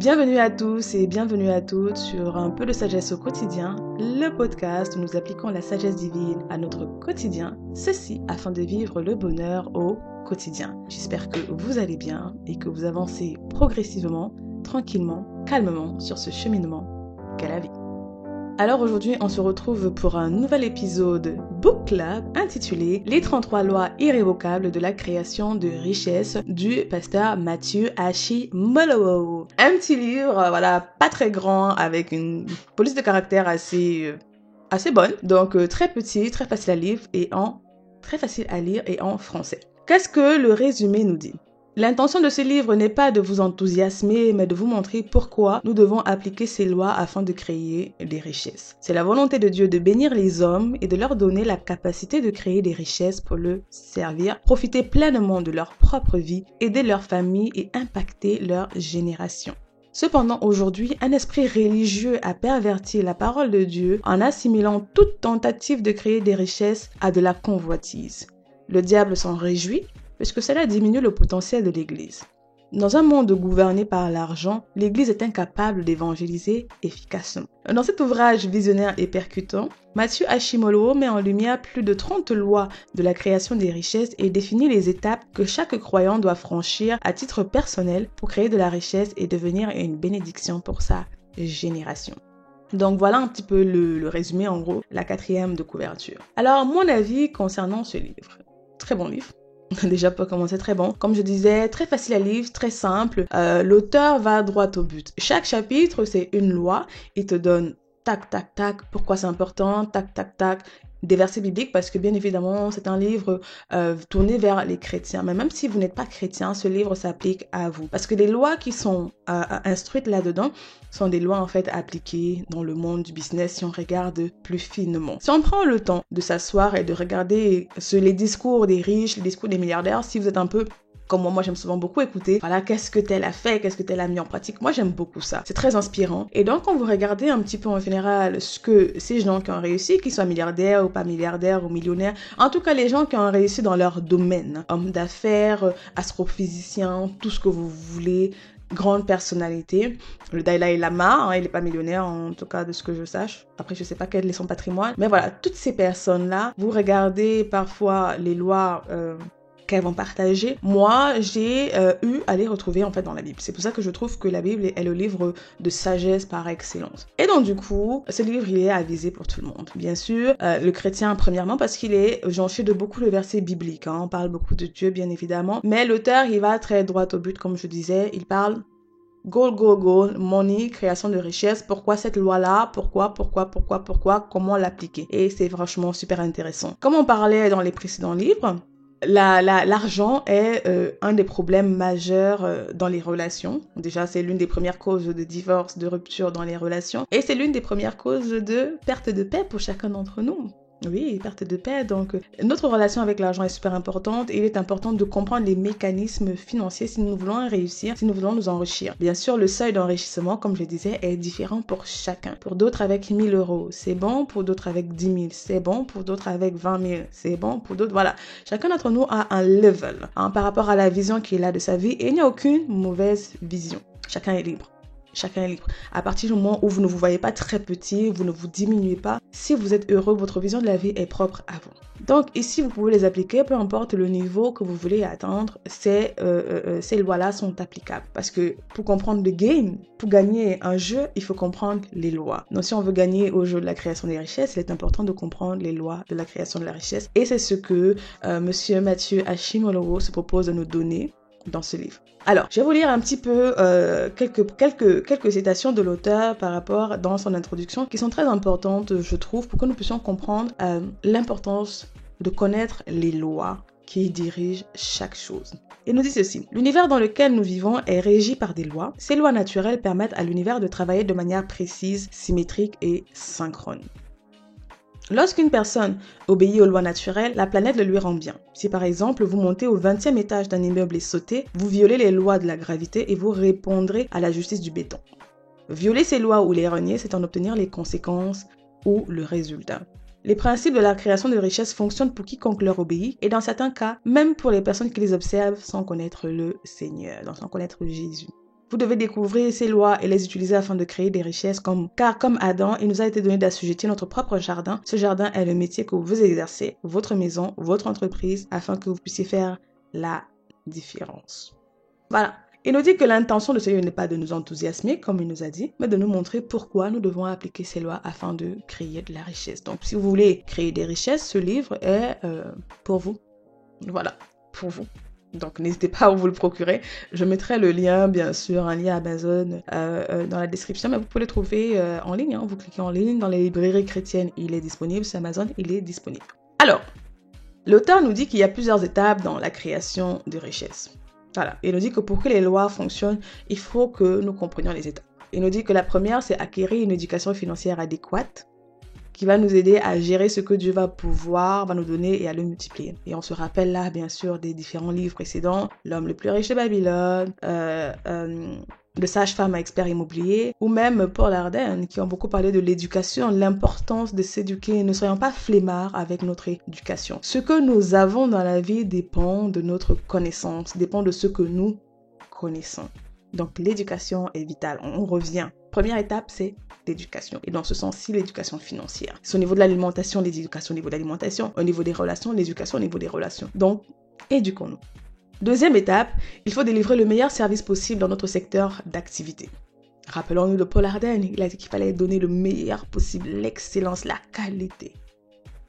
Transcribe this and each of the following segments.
Bienvenue à tous et bienvenue à toutes sur Un peu de sagesse au quotidien, le podcast où nous appliquons la sagesse divine à notre quotidien, ceci afin de vivre le bonheur au quotidien. J'espère que vous allez bien et que vous avancez progressivement, tranquillement, calmement sur ce cheminement qu'est la vie. Alors aujourd'hui, on se retrouve pour un nouvel épisode Book Club intitulé Les 33 lois irrévocables de la création de richesse du pasteur Matthew Ashimolowo. Un petit livre, pas très grand, avec une police de caractère assez bonne. Donc très petit, très facile à lire et en français. Qu'est-ce que le résumé nous dit ? L'intention de ce livre n'est pas de vous enthousiasmer, mais de vous montrer pourquoi nous devons appliquer ces lois afin de créer des richesses. C'est la volonté de Dieu de bénir les hommes et de leur donner la capacité de créer des richesses pour le servir, profiter pleinement de leur propre vie, aider leur famille et impacter leur génération. Cependant, aujourd'hui, un esprit religieux a perverti la parole de Dieu en assimilant toute tentative de créer des richesses à de la convoitise. Le diable s'en réjouit, puisque cela diminue le potentiel de l'Église. Dans un monde gouverné par l'argent, l'Église est incapable d'évangéliser efficacement. Dans cet ouvrage visionnaire et percutant, Matthew Ashimolowo met en lumière plus de 30 lois de la création des richesses et définit les étapes que chaque croyant doit franchir à titre personnel pour créer de la richesse et devenir une bénédiction pour sa génération. Donc voilà un petit peu le résumé, en gros, la 4e de couverture. Alors, mon avis concernant ce livre. Très bon livre. Déjà pour commencer, très bon. Comme je disais, très facile à lire, très simple. L'auteur va droit au but. Chaque chapitre, c'est une loi. Il te donne tac, tac, tac, pourquoi c'est important, tac, tac, tac, des versets bibliques parce que bien évidemment, c'est un livre tourné vers les chrétiens. Mais même si vous n'êtes pas chrétien, ce livre s'applique à vous. Parce que les lois qui sont instruites là-dedans sont des lois en fait appliquées dans le monde du business si on regarde plus finement. Si on prend le temps de s'asseoir et de regarder les discours des riches, les discours des milliardaires, si vous êtes un peu comme moi j'aime souvent beaucoup écouter, voilà, qu'est-ce que tel a fait, qu'est-ce que tel a mis en pratique. Moi, j'aime beaucoup ça. C'est très inspirant. Et donc, quand vous regardez un petit peu en général ce que ces gens qui ont réussi, qu'ils soient milliardaires ou pas milliardaires ou millionnaires, en tout cas, les gens qui ont réussi dans leur domaine, hommes d'affaires, astrophysiciens, tout ce que vous voulez, grande personnalité. Le Dalai Lama, il n'est pas millionnaire, en tout cas de ce que je sache. Après, je sais pas quel est son patrimoine. Mais voilà, toutes ces personnes-là, vous regardez parfois les lois qu'elles vont partager. Moi, j'ai eu à les retrouver en fait dans la Bible. C'est pour ça que je trouve que la Bible est le livre de sagesse par excellence. Et donc du coup, ce livre, il est avisé pour tout le monde. Bien sûr, le chrétien premièrement parce qu'il est jonché de beaucoup de versets bibliques. On parle beaucoup de Dieu, bien évidemment. Mais l'auteur, il va très droit au but, comme je disais. Il parle goal, money, création de richesse. Pourquoi cette loi-là? Pourquoi? Comment l'appliquer? Et c'est franchement super intéressant. Comme on parlait dans les précédents livres, l'argent est un des problèmes majeurs dans les relations. Déjà, c'est l'une des premières causes de divorce, de rupture dans les relations. Et c'est l'une des premières causes de perte de paix pour chacun d'entre nous. Oui, perte de paix. Donc, notre relation avec l'argent est super importante et il est important de comprendre les mécanismes financiers si nous voulons réussir, si nous voulons nous enrichir. Bien sûr, le seuil d'enrichissement, comme je disais, est différent pour chacun. Pour d'autres, avec 1 000 euros, c'est bon. Pour d'autres, avec 10 000, c'est bon. Pour d'autres, avec 20 000, c'est bon. Pour d'autres, voilà. Chacun d'entre nous a un level par rapport à la vision qu'il a de sa vie et il n'y a aucune mauvaise vision. Chacun est libre. Chacun est libre. À partir du moment où vous ne vous voyez pas très petit, vous ne vous diminuez pas, si vous êtes heureux, votre vision de la vie est propre à vous. Donc ici, vous pouvez les appliquer, peu importe le niveau que vous voulez atteindre, ces lois-là sont applicables. Parce que pour comprendre le game, pour gagner un jeu, il faut comprendre les lois. Donc si on veut gagner au jeu de la création des richesses, il est important de comprendre les lois de la création de la richesse. Et c'est ce que Monsieur Matthew Ashimolowo se propose de nous donner dans ce livre. Alors, je vais vous lire un petit peu quelques citations de l'auteur par rapport dans son introduction qui sont très importantes, je trouve, pour que nous puissions comprendre l'importance de connaître les lois qui dirigent chaque chose. Il nous dit ceci: l'univers dans lequel nous vivons est régi par des lois. Ces lois naturelles permettent à l'univers de travailler de manière précise, symétrique et synchrone. Lorsqu'une personne obéit aux lois naturelles, la planète le lui rend bien. Si par exemple vous montez au 20e étage d'un immeuble et sautez, vous violez les lois de la gravité et vous répondrez à la justice du béton. Violer ces lois ou les renier, c'est en obtenir les conséquences ou le résultat. Les principes de la création de richesses fonctionnent pour quiconque leur obéit et dans certains cas, même pour les personnes qui les observent sans connaître le Seigneur, sans connaître Jésus. Vous devez découvrir ces lois et les utiliser afin de créer des richesses car comme Adam, il nous a été donné d'assujettir notre propre jardin. Ce jardin est le métier que vous exercez, votre maison, votre entreprise, afin que vous puissiez faire la différence. Voilà. Il nous dit que l'intention de ce livre n'est pas de nous enthousiasmer, comme il nous a dit, mais de nous montrer pourquoi nous devons appliquer ces lois afin de créer de la richesse. Donc, si vous voulez créer des richesses, ce livre est pour vous. Voilà, pour vous. Donc, n'hésitez pas à vous le procurer. Je mettrai le lien, bien sûr, un lien Amazon dans la description, mais vous pouvez le trouver en ligne. Vous cliquez en ligne, dans les librairies chrétiennes, il est disponible. Sur Amazon, il est disponible. Alors, l'auteur nous dit qu'il y a plusieurs étapes dans la création de richesses. Voilà, il nous dit que pour que les lois fonctionnent, il faut que nous comprenions les étapes. Il nous dit que la première, c'est acquérir une éducation financière adéquate, qui va nous aider à gérer ce que Dieu va nous donner et à le multiplier. Et on se rappelle là, bien sûr, des différents livres précédents, L'homme le plus riche de Babylone, de sage-femme à expert immobilier, ou même Paul Arden, qui ont beaucoup parlé de l'éducation, l'importance de s'éduquer. Ne soyons pas flemmards avec notre éducation. Ce que nous avons dans la vie dépend de notre connaissance, dépend de ce que nous connaissons. Donc l'éducation est vitale. On revient. Première étape, c'est l'éducation. Et dans ce sens-ci, l'éducation financière. C'est au niveau de l'alimentation, l'éducation au niveau de l'alimentation. Au niveau des relations, l'éducation au niveau des relations. Donc, éduquons-nous. Deuxième étape, il faut délivrer le meilleur service possible dans notre secteur d'activité. Rappelons-nous de Paul Arden, il a dit qu'il fallait donner le meilleur possible, l'excellence, la qualité.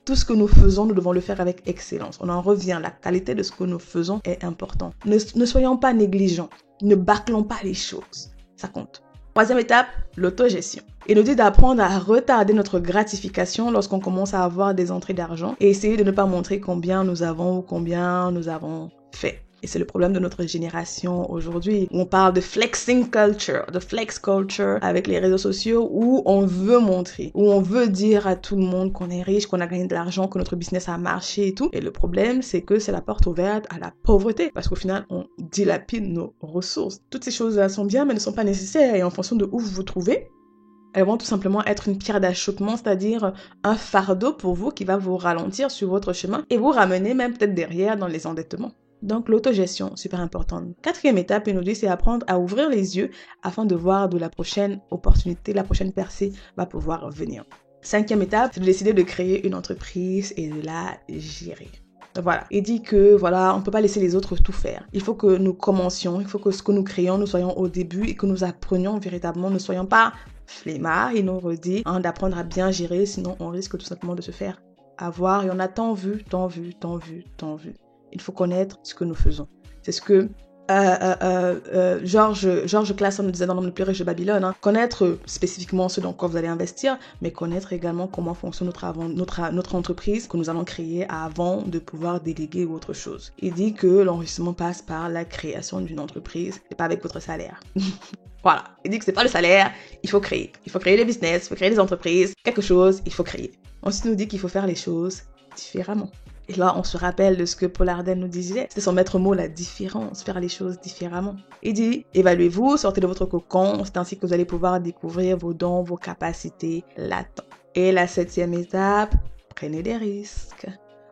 Tout ce que nous faisons, nous devons le faire avec excellence. On en revient, la qualité de ce que nous faisons est importante. Ne soyons pas négligents, ne bâclons pas les choses, ça compte. Troisième étape, l'autogestion. Il nous dit d'apprendre à retarder notre gratification lorsqu'on commence à avoir des entrées d'argent et essayer de ne pas montrer combien nous avons ou combien nous avons fait. Et c'est le problème de notre génération aujourd'hui. On parle de flexing culture, de flex culture avec les réseaux sociaux où on veut montrer, où on veut dire à tout le monde qu'on est riche, qu'on a gagné de l'argent, que notre business a marché et tout. Et le problème, c'est que c'est la porte ouverte à la pauvreté parce qu'au final, on dilapide nos ressources. Toutes ces choses-là sont bien, mais ne sont pas nécessaires. Et en fonction de où vous vous trouvez, elles vont tout simplement être une pierre d'achoppement, c'est-à-dire un fardeau pour vous qui va vous ralentir sur votre chemin et vous ramener même peut-être derrière dans les endettements. Donc, l'autogestion, super importante. Quatrième étape, il nous dit, c'est apprendre à ouvrir les yeux afin de voir d'où la prochaine opportunité, la prochaine percée va pouvoir venir. Cinquième étape, c'est de décider de créer une entreprise et de la gérer. Voilà. Il dit que, voilà, on ne peut pas laisser les autres tout faire. Il faut que nous commencions, il faut que ce que nous créons, nous soyons au début et que nous apprenions véritablement, ne soyons pas flemmards. Il nous redit d'apprendre à bien gérer, sinon on risque tout simplement de se faire avoir. Et on a tant vu. Il faut connaître ce que nous faisons. C'est ce que George Clason nous disait dans L'homme le plus riche de Babylone. Connaître spécifiquement ce dans quoi vous allez investir, mais connaître également comment fonctionne notre entreprise que nous allons créer avant de pouvoir déléguer ou autre chose. Il dit que l'enrichissement passe par la création d'une entreprise et pas avec votre salaire. Voilà. Il dit que c'est pas le salaire, il faut créer. Il faut créer des business, il faut créer des entreprises, quelque chose, il faut créer. Ensuite, il nous dit qu'il faut faire les choses différemment. Et là, on se rappelle de ce que Paul Arden nous disait. C'était son maître mot, la différence, faire les choses différemment. Il dit, évaluez-vous, sortez de votre cocon, c'est ainsi que vous allez pouvoir découvrir vos dons, vos capacités latentes. Et la septième étape, prenez des risques.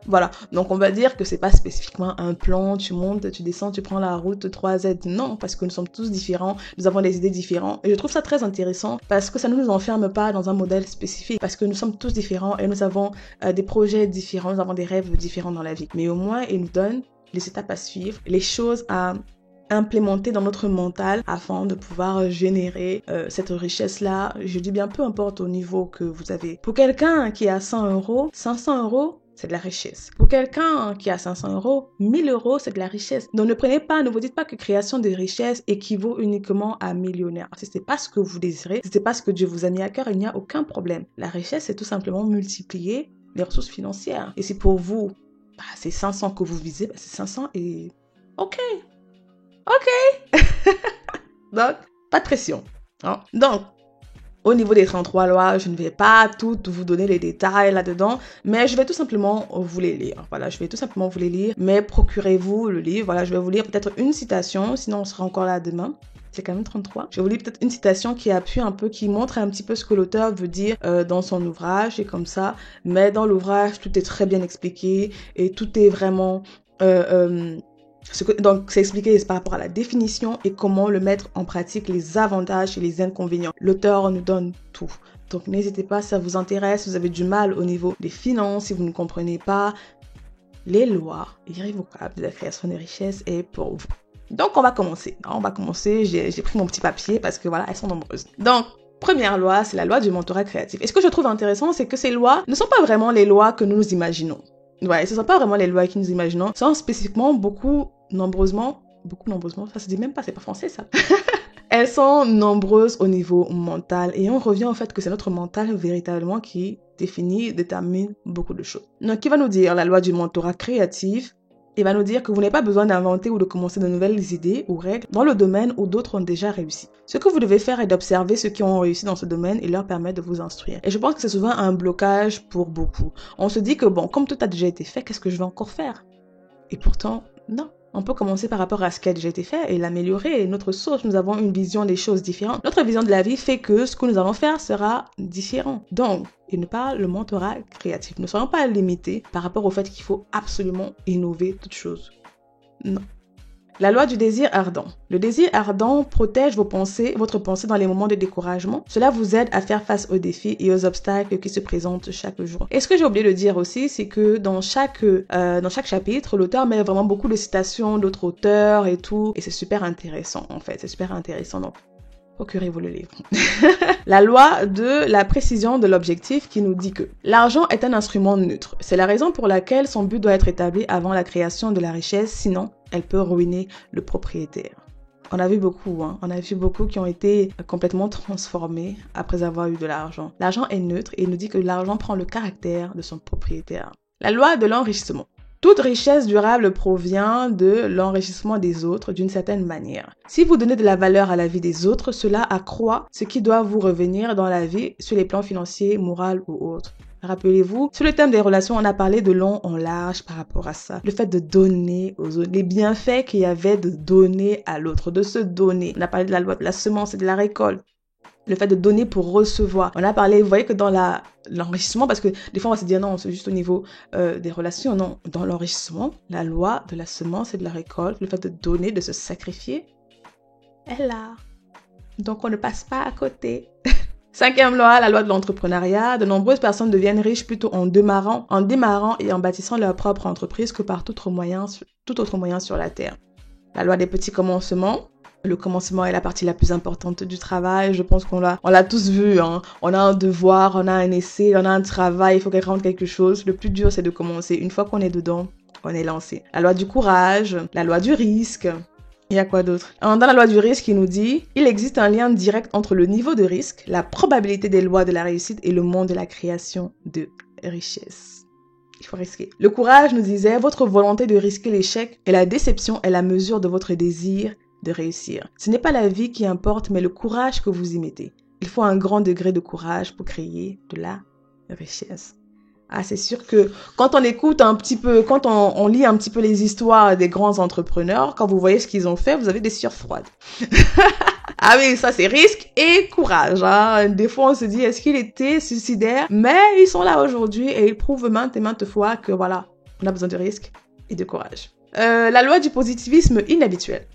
Voilà, donc on va dire que c'est pas spécifiquement un plan, tu montes, tu descends, tu prends la route 3Z. Non, parce que nous sommes tous différents, nous avons des idées différentes. Et je trouve ça très intéressant parce que ça ne nous enferme pas dans un modèle spécifique. Parce que nous sommes tous différents et nous avons des projets différents, nous avons des rêves différents dans la vie. Mais au moins, il nous donne les étapes à suivre, les choses à implémenter dans notre mental afin de pouvoir générer cette richesse-là. Je dis bien peu importe au niveau que vous avez. Pour quelqu'un qui a 100 €, 500 €, c'est de la richesse. Pour quelqu'un qui a 500 €, 1000 €, c'est de la richesse. Donc ne vous dites pas que création de richesse équivaut uniquement à millionnaire. Si ce n'est pas ce que vous désirez, si ce n'est pas ce que Dieu vous a mis à cœur, il n'y a aucun problème. La richesse, c'est tout simplement multiplier les ressources financières. Et si pour vous, c'est 500 que vous visez, c'est 500 et... Ok. Donc, pas de pression. Donc, au niveau des 33 lois, je ne vais pas toutes vous donner les détails là-dedans, mais je vais tout simplement vous les lire. Voilà, je vais tout simplement vous les lire, mais procurez-vous le livre. Voilà, je vais vous lire peut-être une citation, sinon on sera encore là demain. C'est quand même 33. Je vais vous lire peut-être une citation qui appuie un peu, qui montre un petit peu ce que l'auteur veut dire dans son ouvrage et comme ça. Mais dans l'ouvrage, tout est très bien expliqué et tout est vraiment Donc, c'est expliqué par rapport à la définition et comment le mettre en pratique, les avantages et les inconvénients. L'auteur nous donne tout. Donc, n'hésitez pas, si ça vous intéresse, si vous avez du mal au niveau des finances, si vous ne comprenez pas, les lois irrévocables de la création des richesses est pour vous. Donc, on va commencer. J'ai pris mon petit papier parce que voilà, elles sont nombreuses. Donc, première loi, c'est la loi du mentorat créatif. Et ce que je trouve intéressant, c'est que ces lois ne sont pas vraiment les lois que nous nous imaginons. Ouais, ce ne sont pas vraiment les lois que nous imaginons. Ce sont spécifiquement beaucoup nombreusement, ça se dit même pas, c'est pas français ça. Elles sont nombreuses au niveau mental et on revient au fait que c'est notre mental véritablement qui détermine beaucoup de choses. Donc, qui va nous dire la loi du mentorat créatif? Il va nous dire que vous n'avez pas besoin d'inventer ou de commencer de nouvelles idées ou règles dans le domaine où d'autres ont déjà réussi. Ce que vous devez faire est d'observer ceux qui ont réussi dans ce domaine et leur permettre de vous instruire. Et je pense que c'est souvent un blocage pour beaucoup. On se dit que bon, comme tout a déjà été fait, qu'est-ce que je vais encore faire? Et pourtant, non. On peut commencer par rapport à ce qui a déjà été fait et l'améliorer. Notre source, nous avons une vision des choses différentes. Notre vision de la vie fait que ce que nous allons faire sera différent. Donc, il nous parle le mentorat créatif. Ne soyons pas limités par rapport au fait qu'il faut absolument innover toute chose. Non. La loi du désir ardent. Le désir ardent protège votre pensée dans les moments de découragement. Cela vous aide à faire face aux défis et aux obstacles qui se présentent chaque jour. Et ce que j'ai oublié de dire aussi, c'est que dans chaque chapitre, l'auteur met vraiment beaucoup de citations d'autres auteurs et tout. Et c'est super intéressant, en fait. C'est super intéressant. Donc, procurez-vous le livre. La loi de la précision de l'objectif qui nous dit que l'argent est un instrument neutre. C'est la raison pour laquelle son but doit être établi avant la création de la richesse, sinon elle peut ruiner le propriétaire. On a vu beaucoup qui ont été complètement transformés après avoir eu de l'argent. L'argent est neutre et il nous dit que l'argent prend le caractère de son propriétaire. La loi de l'enrichissement. Toute richesse durable provient de l'enrichissement des autres d'une certaine manière. Si vous donnez de la valeur à la vie des autres, cela accroît ce qui doit vous revenir dans la vie sur les plans financiers, moraux ou autres. Rappelez-vous, sur le thème des relations, on a parlé de long en large par rapport à ça. Le fait de donner aux autres, les bienfaits qu'il y avait de donner à l'autre, de se donner. On a parlé de la loi de la semence et de la récolte. Le fait de donner pour recevoir. On a parlé, vous voyez que dans l'enrichissement, parce que des fois on va se dire non, c'est juste au niveau des relations. Non, dans l'enrichissement, la loi de la semence et de la récolte, le fait de donner, de se sacrifier, est là. Donc on ne passe pas à côté. Cinquième loi, la loi de l'entrepreneuriat. De nombreuses personnes deviennent riches plutôt en démarrant et en bâtissant leur propre entreprise que par tout autre moyen sur la terre. La loi des petits commencements. Le commencement est la partie la plus importante du travail. Je pense qu'on l'a tous vu, hein. On a un devoir, on a un essai, on a un travail, il faut qu'elle rende quelque chose. Le plus dur, c'est de commencer. Une fois qu'on est dedans, on est lancé. La loi du courage, la loi du risque. Il y a quoi d'autre? Dans la loi du risque, il nous dit « Il existe un lien direct entre le niveau de risque, la probabilité des lois de la réussite et le monde de la création de richesse. » Il faut risquer. Le courage nous disait « Votre volonté de risquer l'échec et la déception est la mesure de votre désir de réussir. Ce n'est pas la vie qui importe, mais le courage que vous y mettez. Il faut un grand degré de courage pour créer de la richesse. » Ah, c'est sûr que quand on écoute un petit peu, quand on lit un petit peu les histoires des grands entrepreneurs, quand vous voyez ce qu'ils ont fait, vous avez des sueurs froides. Ah oui, ça c'est risque et courage, hein. Des fois on se dit, est-ce qu'il était suicidaire? Mais ils sont là aujourd'hui et ils prouvent maintes et maintes fois que voilà, on a besoin de risque et de courage. La loi du positivisme inhabituel.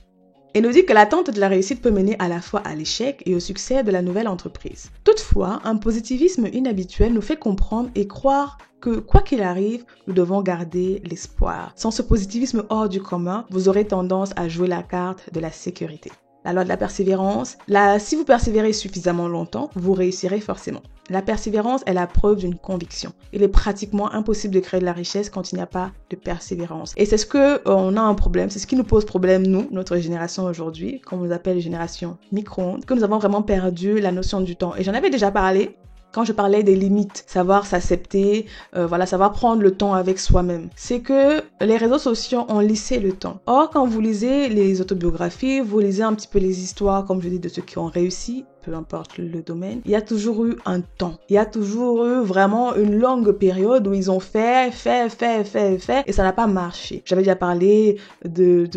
Et nous dit que l'attente de la réussite peut mener à la fois à l'échec et au succès de la nouvelle entreprise. Toutefois, un positivisme inhabituel nous fait comprendre et croire que quoi qu'il arrive, nous devons garder l'espoir. Sans ce positivisme hors du commun, vous aurez tendance à jouer la carte de la sécurité. La loi de la persévérance. Si vous persévérez suffisamment longtemps, vous réussirez forcément. La persévérance est la preuve d'une conviction. Il est pratiquement impossible de créer de la richesse quand il n'y a pas de persévérance. Et c'est ce que on a un problème, c'est ce qui nous pose problème, nous, notre génération aujourd'hui, qu'on nous appelle génération micro-ondes, que nous avons vraiment perdu la notion du temps. Et j'en avais déjà parlé quand je parlais des limites, savoir s'accepter, savoir prendre le temps avec soi-même. C'est que les réseaux sociaux ont lissé le temps. Or, quand vous lisez les autobiographies, vous lisez un petit peu les histoires, comme je dis, de ceux qui ont réussi, peu importe le domaine, il y a toujours eu un temps. Il y a toujours eu vraiment une longue période où ils ont fait, et ça n'a pas marché. J'avais déjà parlé de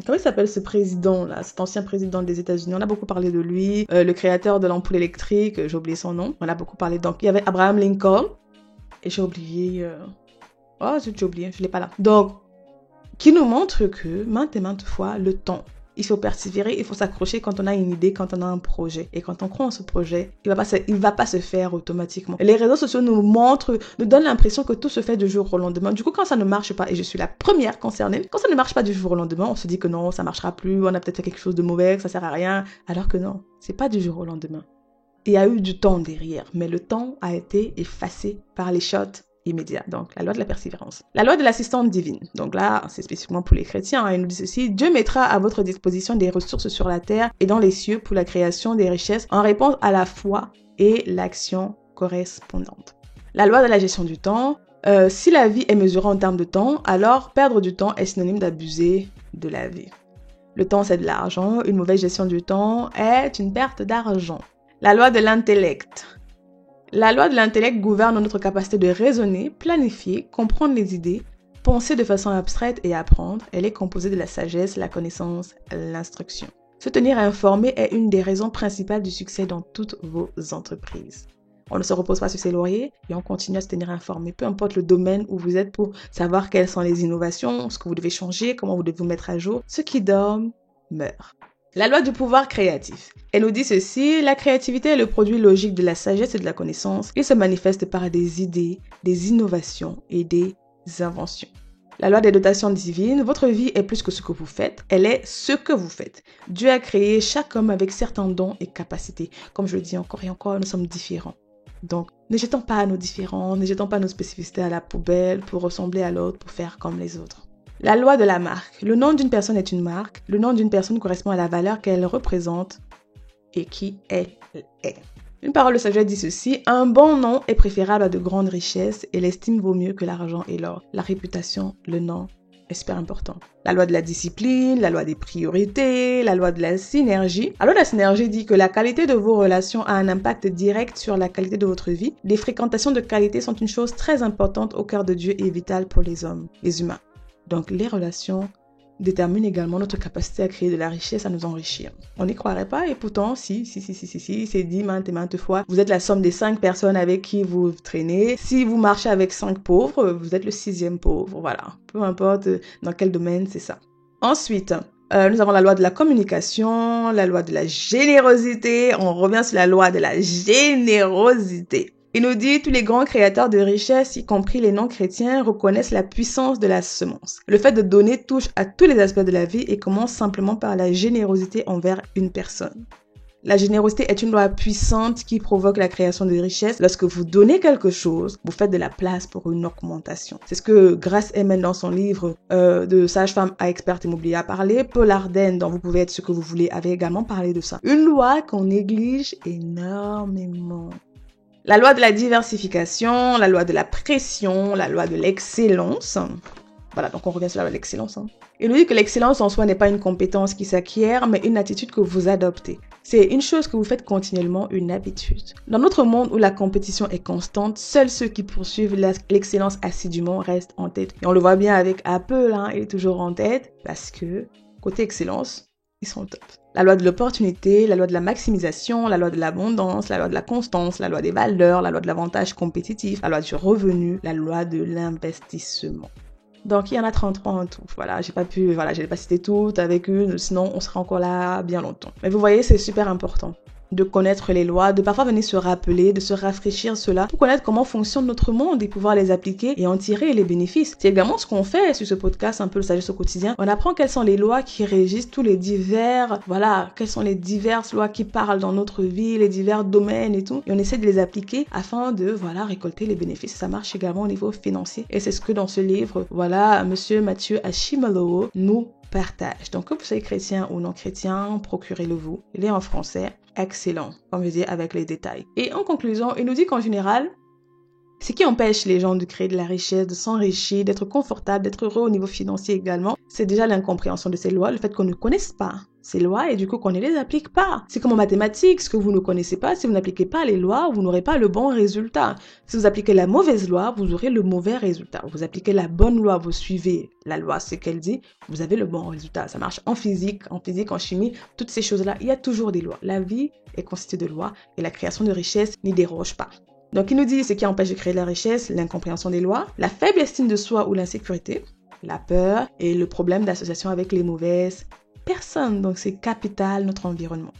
comment il s'appelle ce président là, cet ancien président des États-Unis. On a beaucoup parlé de lui, le créateur de l'ampoule électrique, j'ai oublié son nom. On a beaucoup parlé. Donc il y avait Abraham Lincoln et j'ai oublié. J'ai oublié, je l'ai pas là. Donc qui nous montre que, maintes et maintes fois, le temps, il faut persévérer, il faut s'accrocher quand on a une idée, quand on a un projet. Et quand on croit en ce projet, il va pas se faire automatiquement. Les réseaux sociaux nous donnent l'impression que tout se fait du jour au lendemain. Du coup, quand ça ne marche pas, et je suis la première concernée, quand ça ne marche pas du jour au lendemain, on se dit que non, ça marchera plus, on a peut-être fait quelque chose de mauvais, que ça sert à rien. Alors que non, c'est pas du jour au lendemain. Il y a eu du temps derrière, mais le temps a été effacé par les shots immédiat. Donc, la loi de la persévérance. La loi de l'assistante divine. Donc là, c'est spécifiquement pour les chrétiens. Il nous dit ceci: Dieu mettra à votre disposition des ressources sur la terre et dans les cieux pour la création des richesses en réponse à la foi et l'action correspondante. La loi de la gestion du temps. Si la vie est mesurée en termes de temps, alors perdre du temps est synonyme d'abuser de la vie. Le temps, c'est de l'argent. Une mauvaise gestion du temps est une perte d'argent. La loi de l'intellect. La loi de l'intellect gouverne notre capacité de raisonner, planifier, comprendre les idées, penser de façon abstraite et apprendre. Elle est composée de la sagesse, la connaissance, l'instruction. Se tenir informé est une des raisons principales du succès dans toutes vos entreprises. On ne se repose pas sur ses lauriers et on continue à se tenir informé, peu importe le domaine où vous êtes, pour savoir quelles sont les innovations, ce que vous devez changer, comment vous devez vous mettre à jour. Ceux qui dorment meurent. La loi du pouvoir créatif. Elle nous dit ceci: la créativité est le produit logique de la sagesse et de la connaissance. Il se manifeste par des idées, des innovations et des inventions. La loi des dotations divines. Votre vie est plus que ce que vous faites, elle est ce que vous faites. Dieu a créé chaque homme avec certains dons et capacités. Comme je le dis encore et encore, nous sommes différents. Donc, ne jetons pas nos différences, ne jetons pas nos spécificités à la poubelle pour ressembler à l'autre, pour faire comme les autres. La loi de la marque. Le nom d'une personne est une marque. Le nom d'une personne correspond à la valeur qu'elle représente et qui elle est. Une parole de sagesse dit ceci: un bon nom est préférable à de grandes richesses et l'estime vaut mieux que l'argent et l'or. La réputation, le nom, est super important. La loi de la discipline, la loi des priorités, la loi de la synergie. La loi de la synergie dit que la qualité de vos relations a un impact direct sur la qualité de votre vie. Les fréquentations de qualité sont une chose très importante au cœur de Dieu et vitale pour les hommes, les humains. Donc, les relations déterminent également notre capacité à créer de la richesse, à nous enrichir. On n'y croirait pas et pourtant, si, c'est dit maintes et maintes fois. Vous êtes la somme des 5 personnes avec qui vous traînez. Si vous marchez avec 5 pauvres, vous êtes le 6e pauvre. Voilà. Peu importe dans quel domaine, c'est ça. Ensuite, nous avons la loi de la communication, la loi de la générosité. On revient sur la loi de la générosité. Il nous dit: tous les grands créateurs de richesses, y compris les non-chrétiens, reconnaissent la puissance de la semence. Le fait de donner touche à tous les aspects de la vie et commence simplement par la générosité envers une personne. La générosité est une loi puissante qui provoque la création de richesses. Lorsque vous donnez quelque chose, vous faites de la place pour une augmentation. C'est ce que Grace Emen, dans son livre de sage-femme à experte immobilier, a parlé. Paul Arden, dans Vous pouvez être ce que vous voulez, avait également parlé de ça. Une loi qu'on néglige énormément. La loi de la diversification, la loi de la pression, la loi de l'excellence. Voilà, donc on revient sur la loi de l'excellence. Il nous dit que l'excellence en soi n'est pas une compétence qui s'acquiert, mais une attitude que vous adoptez. C'est une chose que vous faites continuellement, une habitude. Dans notre monde où la compétition est constante, seuls ceux qui poursuivent l'excellence assidûment restent en tête. Et on le voit bien avec Apple, il est toujours en tête parce que côté excellence, ils sont top. La loi de l'opportunité, la loi de la maximisation, la loi de l'abondance, la loi de la constance, la loi des valeurs, la loi de l'avantage compétitif, la loi du revenu, la loi de l'investissement. Donc, il y en a 33 en tout. Voilà, je n'ai pas cité toutes avec une, sinon on sera encore là bien longtemps. Mais vous voyez, c'est super important de connaître les lois, de parfois venir se rappeler, de se rafraîchir cela pour connaître comment fonctionne notre monde et pouvoir les appliquer et en tirer les bénéfices. C'est également ce qu'on fait sur ce podcast, un peu le sagesse au quotidien. On apprend quelles sont les lois qui régissent tous les quelles sont les diverses lois qui parlent dans notre vie, les divers domaines et tout. Et on essaie de les appliquer afin de, récolter les bénéfices. Ça marche également au niveau financier. Et c'est ce que dans ce livre, Monsieur Mathieu Ashimolowo nous partage. Donc, que vous soyez chrétien ou non chrétien, procurez-le vous. Il est en français. Excellent, comme je dis, avec les détails. Et en conclusion, il nous dit qu'en général, ce qui empêche les gens de créer de la richesse, de s'enrichir, d'être confortable, d'être heureux au niveau financier également, c'est déjà l'incompréhension de ces lois, le fait qu'on ne connaisse pas ces lois et du coup qu'on ne les applique pas. C'est comme en mathématiques, ce que vous ne connaissez pas, si vous n'appliquez pas les lois, vous n'aurez pas le bon résultat. Si vous appliquez la mauvaise loi, vous aurez le mauvais résultat. Vous appliquez la bonne loi, vous suivez la loi, ce qu'elle dit, vous avez le bon résultat. Ça marche en physique, en chimie, toutes ces choses-là, il y a toujours des lois. La vie est constituée de lois et la création de richesses n'y déroge pas. Donc, il nous dit ce qui empêche de créer de la richesse, l'incompréhension des lois, la faible estime de soi ou l'insécurité, la peur et le problème d'association avec les mauvaises personnes. Donc, c'est capital notre environnement.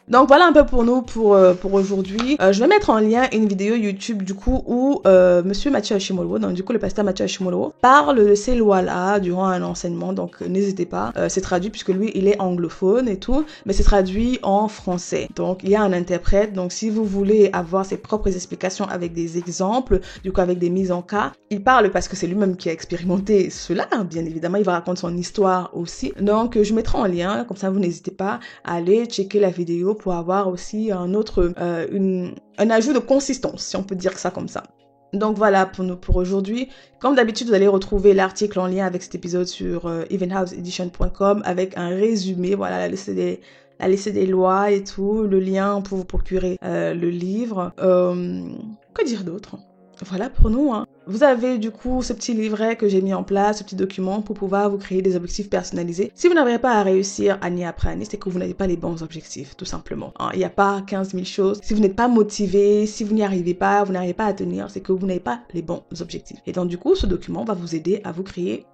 Donc voilà un peu pour nous pour aujourd'hui. Je vais mettre en lien une vidéo YouTube du coup où Monsieur Mathieu Ashimolowo, donc du coup le pasteur Mathieu Ashimolowo, parle de ces lois-là durant un enseignement. Donc n'hésitez pas, c'est traduit puisque lui il est anglophone et tout, mais c'est traduit en français. Donc il y a un interprète. Donc si vous voulez avoir ses propres explications avec des exemples, du coup avec des mises en cas, il parle parce que c'est lui-même qui a expérimenté cela. Bien évidemment, il va raconter son histoire aussi. Donc je mettrai en lien, comme ça vous n'hésitez pas à aller checker la vidéo pour avoir aussi un autre, un ajout de consistance, si on peut dire ça comme ça. Donc voilà pour aujourd'hui. Comme d'habitude, vous allez retrouver l'article en lien avec cet épisode sur evenhouseedition.com avec un résumé, voilà, la liste des lois et tout, le lien pour vous procurer le livre. Que dire d'autre ? Voilà pour nous, hein. Vous avez du coup ce petit livret que j'ai mis en place, ce petit document pour pouvoir vous créer des objectifs personnalisés. Si vous n'arrivez pas à réussir année après année, c'est que vous n'avez pas les bons objectifs, tout simplement. Il n'y a pas 15 000 choses. Si vous n'êtes pas motivé, si vous n'y arrivez pas, vous n'arrivez pas à tenir, c'est que vous n'avez pas les bons objectifs. Et donc du coup, ce document va vous aider à vous créer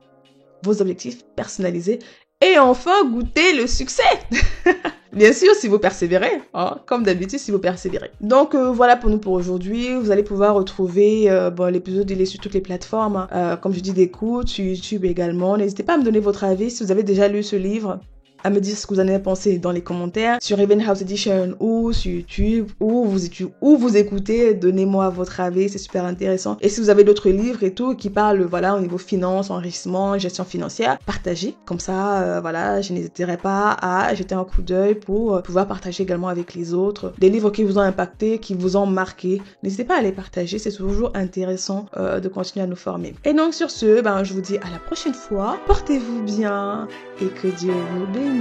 vos objectifs personnalisés et enfin goûter le succès. Bien sûr, si vous persévérez, hein, comme d'habitude, si vous persévérez. Donc, voilà pour nous pour aujourd'hui. Vous allez pouvoir retrouver l'épisode, il est sur toutes les plateformes, comme je dis, d'écoute, sur YouTube également. N'hésitez pas à me donner votre avis si vous avez déjà lu ce livre, à me dire ce que vous en avez pensé dans les commentaires, sur Evenhouse Edition ou sur YouTube, ou vous écoutez, donnez-moi votre avis, c'est super intéressant. Et si vous avez d'autres livres et tout, qui parlent, voilà, au niveau finance, enrichissement, gestion financière, partagez. Comme ça, voilà, je n'hésiterai pas à jeter un coup d'œil pour pouvoir partager également avec les autres. Des livres qui vous ont impacté, qui vous ont marqué, n'hésitez pas à les partager, c'est toujours intéressant de continuer à nous former. Et donc sur ce, je vous dis à la prochaine fois, portez-vous bien et que Dieu vous bénisse.